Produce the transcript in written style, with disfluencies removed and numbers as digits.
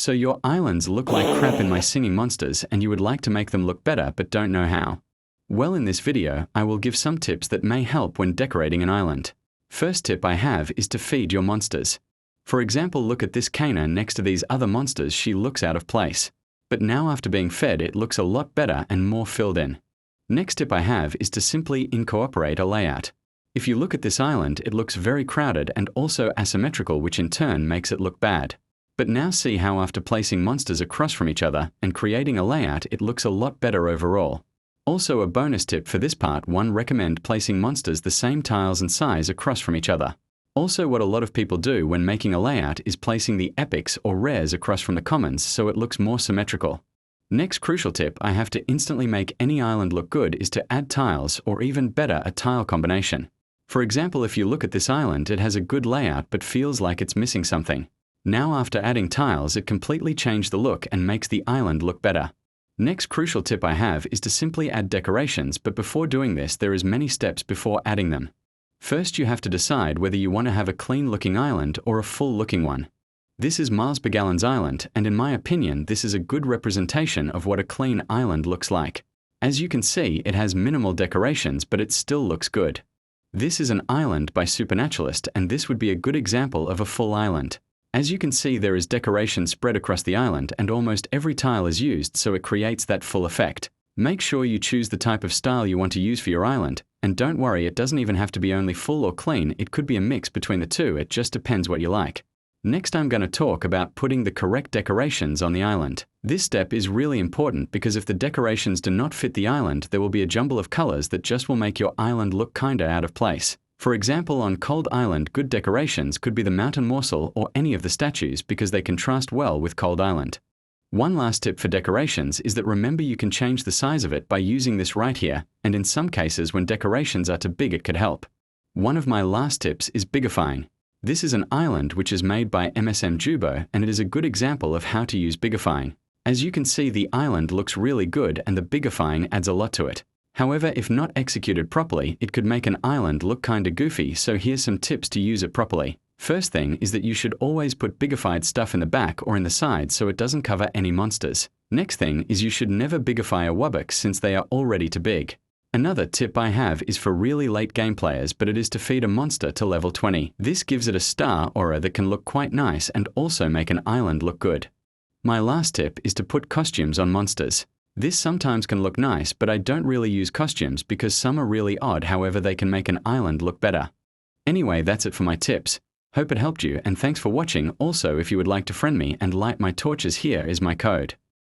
So your islands look like crap in my singing monsters and you would like to make them look better but don't know how. Well, in this video, I will give some tips that may help when decorating an island. First tip I have is to feed your monsters. For example, look at this Kana next to these other monsters. She looks out of place. But now after being fed, it looks a lot better and more filled in. Next tip I have is to simply incorporate a layout. If you look at this island, it looks very crowded and also asymmetrical, which in turn makes it look bad. But now see how after placing monsters across from each other and creating a layout, it looks a lot better overall. Also, a bonus tip for this part, one recommend placing monsters the same tiles and size across from each other. Also, what a lot of people do when making a layout is placing the epics or rares across from the commons so it looks more symmetrical. Next crucial tip I have to instantly make any island look good is to add tiles, or even better, a tile combination. For example, if you look at this island, it has a good layout but feels like it's missing something. Now after adding tiles, it completely changed the look and makes the island look better. Next crucial tip I have is to simply add decorations, but before doing this there is many steps before adding them. First, you have to decide whether you want to have a clean looking island or a full looking one. This is Miles Begallen's island, and in my opinion this is a good representation of what a clean island looks like. As you can see, it has minimal decorations but it still looks good. This is an island by Supernaturalist, and this would be a good example of a full island. As you can see, there is decoration spread across the island and almost every tile is used, so it creates that full effect. Make sure you choose the type of style you want to use for your island, and don't worry, it doesn't even have to be only full or clean, it could be a mix between the two, it just depends what you like. Next, I'm going to talk about putting the correct decorations on the island. This step is really important because if the decorations do not fit the island, there will be a jumble of colors that just will make your island look kinda out of place. For example, on Cold Island, good decorations could be the mountain morsel or any of the statues because they contrast well with Cold Island. One last tip for decorations is that remember you can change the size of it by using this right here, and in some cases when decorations are too big it could help. One of my last tips is bigifying. This is an island which is made by MSM Jubo, and it is a good example of how to use bigifying. As you can see, the island looks really good and the bigifying adds a lot to it. However, if not executed properly, it could make an island look kinda goofy, so here's some tips to use it properly. First thing is that you should always put bigified stuff in the back or in the sides so it doesn't cover any monsters. Next thing is you should never bigify a Wubbox since they are already too big. Another tip I have is for really late game players, but it is to feed a monster to level 20. This gives it a star aura that can look quite nice and also make an island look good. My last tip is to put costumes on monsters. This sometimes can look nice, but I don't really use costumes because some are really odd, however they can make an island look better. Anyway, that's it for my tips. Hope it helped you, and thanks for watching. Also, if you would like to friend me and light my torches, here is my code.